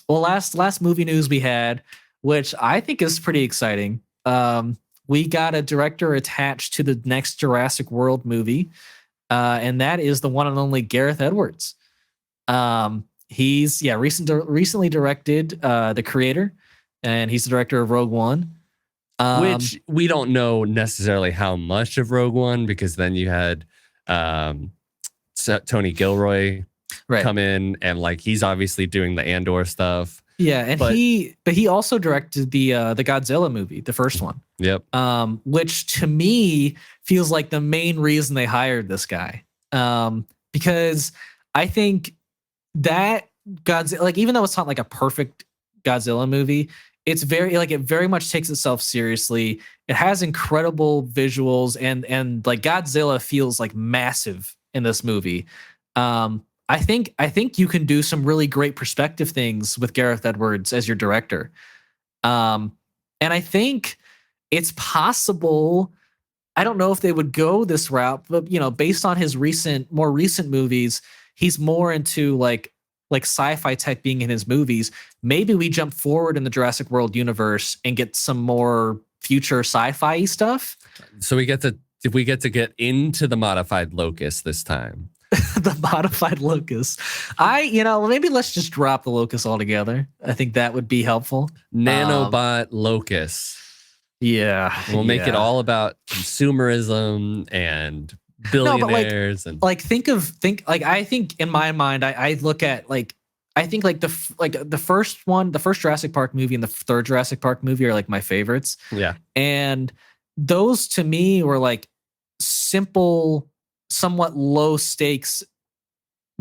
Well, last movie news we had, which I think is pretty exciting. We got a director attached to the next Jurassic World movie, and that is the one and only Gareth Edwards. He's recently directed The Creator, and he's the director of Rogue One. Which we don't know necessarily how much of Rogue One, because then you had Tony Gilroy come in, and like he's obviously doing the Andor stuff. Yeah, and he also directed the Godzilla movie, the first one. Yep. Which to me feels like the main reason they hired this guy. Because I think that Godzilla, like even though it's not like a perfect Godzilla movie, it's it very much takes itself seriously. It has incredible visuals, and like Godzilla feels like massive in this movie. I think you can do some really great perspective things with Gareth Edwards as your director. And I think it's possible. I don't know if they would go this route, but based on his more recent movies, he's more into like sci-fi tech being in his movies. Maybe we jump forward in the Jurassic World universe and get some more future sci-fi stuff. So we get to get into the modified locust this time. The modified locust. Maybe let's just drop the locust altogether. I think that would be helpful. Nanobot locust. Yeah. We'll make it all about consumerism and billionaires. I think in my mind, I look at the first Jurassic Park movie and the third Jurassic Park movie are like my favorites. Yeah. And those to me were like simple, somewhat low stakes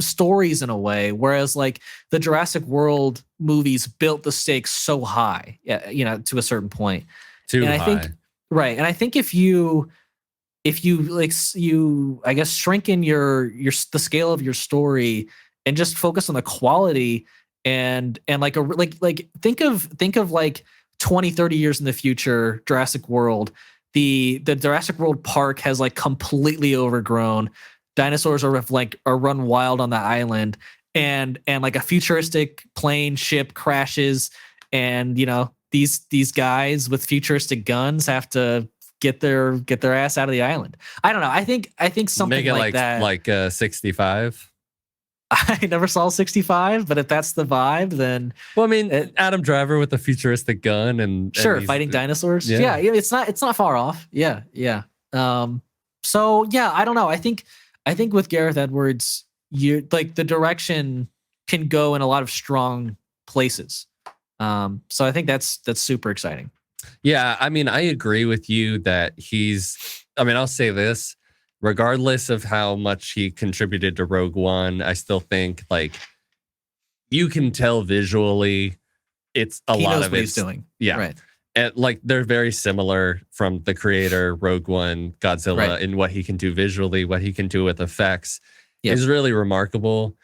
stories in a way, whereas like the Jurassic World movies built the stakes so high, to a certain point. Too high. And I think if you I guess shrink in the scale of your story and just focus on the quality and think of like 20, 30 years in the future, Jurassic World, the Jurassic World park has like completely overgrown. Dinosaurs are run wild on the island, and like a futuristic plane ship crashes, and these guys with futuristic guns have to get their ass out of the island. I don't know. I think something make it like that. Like 65. I never saw 65, but if that's the vibe, then well, I mean, Adam Driver with a futuristic gun and fighting dinosaurs. Yeah, it's not far off. Yeah. So yeah, I don't know. I think with Gareth Edwards, you like the direction can go in a lot of strong places. So I think that's super exciting. Yeah, I mean, I agree with you that I'll say this. Regardless of how much he contributed to Rogue One, I still think like you can tell visually it's a lot of what he's doing. Yeah. Right. And like they're very similar from The Creator, Rogue One, Godzilla, in what he can do visually, what he can do with effects is really remarkable.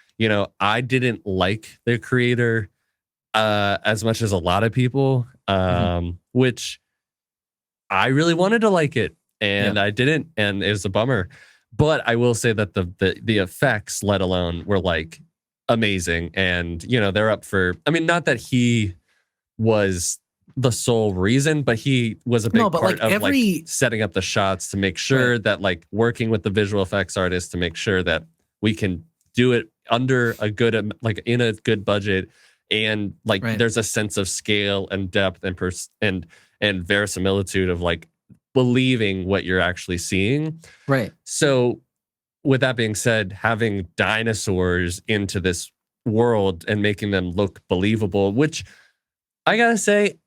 I didn't like The Creator as much as a lot of people, which I really wanted to like it. And I didn't, and it was a bummer. But I will say that the effects, let alone, were like amazing. And they're up for. I mean, not that he was the sole reason, but he was a big part of setting up the shots to make sure that like working with the visual effects artists to make sure that we can do it under a good in a good budget, and there's a sense of scale and depth and verisimilitude of like believing what you're actually seeing. Right. So with that being said, having dinosaurs into this world and making them look believable, which I gotta say,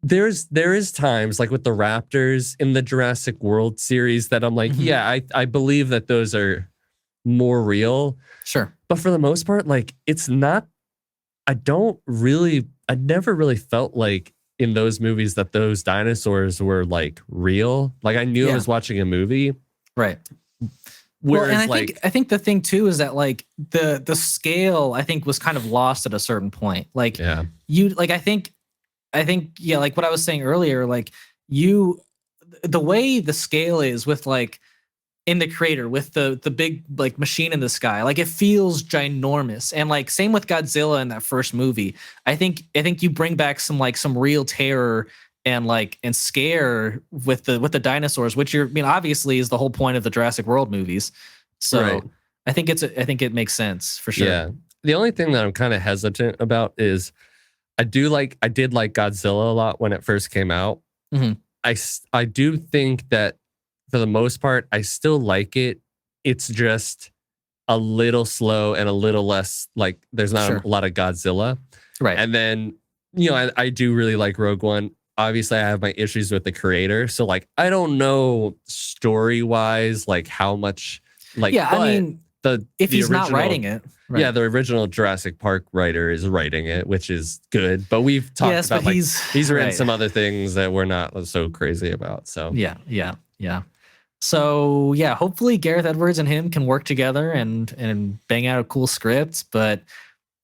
there is times like with the raptors in the Jurassic World series that I'm like, I believe that those are more real. Sure. But for the most part, like it's not, I never really felt like in those movies that those dinosaurs were like real. Like I knew I was watching a movie. Right. Whereas I think the thing too is that like the scale I think was kind of lost at a certain point. Like I think like what I was saying earlier, like the way the scale is with like in the crater with the big like machine in the sky. Like it feels ginormous. And like same with Godzilla in that first movie. I think you bring back some real terror and scare with the dinosaurs, which obviously is the whole point of the Jurassic World movies. So Right. I think it makes sense for sure. Yeah. The only thing that I'm kind of hesitant about is I did like Godzilla a lot when it first came out. Mhm. I do think that for the most part, I still like it. It's just a little slow and a little less like there's not Sure. a lot of Godzilla. Right. And then, I do really like Rogue One. Obviously, I have my issues with the creator. So like, I don't know story wise, like how much like, Yeah, I mean, if he's not writing it. Right. Yeah, the original Jurassic Park writer is writing it, which is good. But we've talked about like he's written some other things that we're not so crazy about. So yeah. So yeah, hopefully Gareth Edwards and him can work together and bang out a cool script. But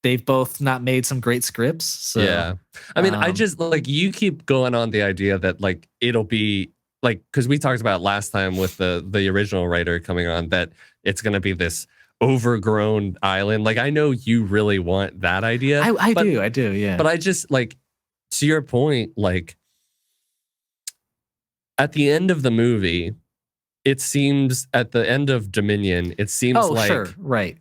they've both not made some great scripts. So yeah, I mean, I just like you keep going on the idea that like it'll be like because we talked about last time with the original writer coming on that it's going to be this overgrown island. Like I know you really want that idea. I do, yeah. But I just like to your point, like at the end of the movie, it seems at the end of Dominion, it seems right.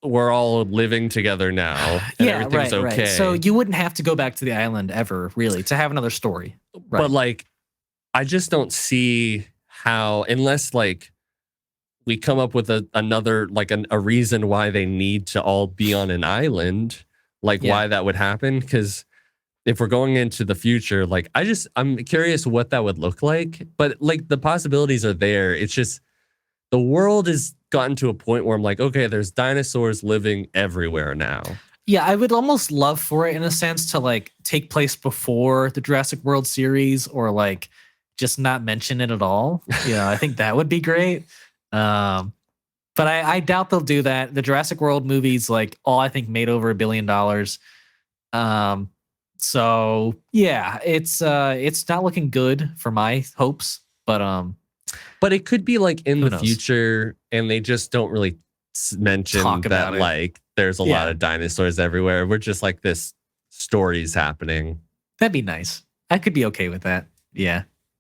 We're all living together now and everything's okay. Right. So you wouldn't have to go back to the island ever, really, to have another story. Right. But like I just don't see how unless like we come up with another like a reason why they need to all be on an island, like why that would happen. Because if we're going into the future, like I'm curious what that would look like. But like the possibilities are there. It's just the world has gotten to a point where I'm like, okay, there's dinosaurs living everywhere now. Yeah, I would almost love for it in a sense to like take place before the Jurassic World series or like just not mention it at all. I think that would be great. But I doubt they'll do that. The Jurassic World movies, like all I think made over $1 billion. So yeah, it's not looking good for my hopes, but it could be like in the future and they just don't really mention that like there's a lot of dinosaurs everywhere. We're just like this story's happening. That'd be nice. I could be okay with that. Yeah.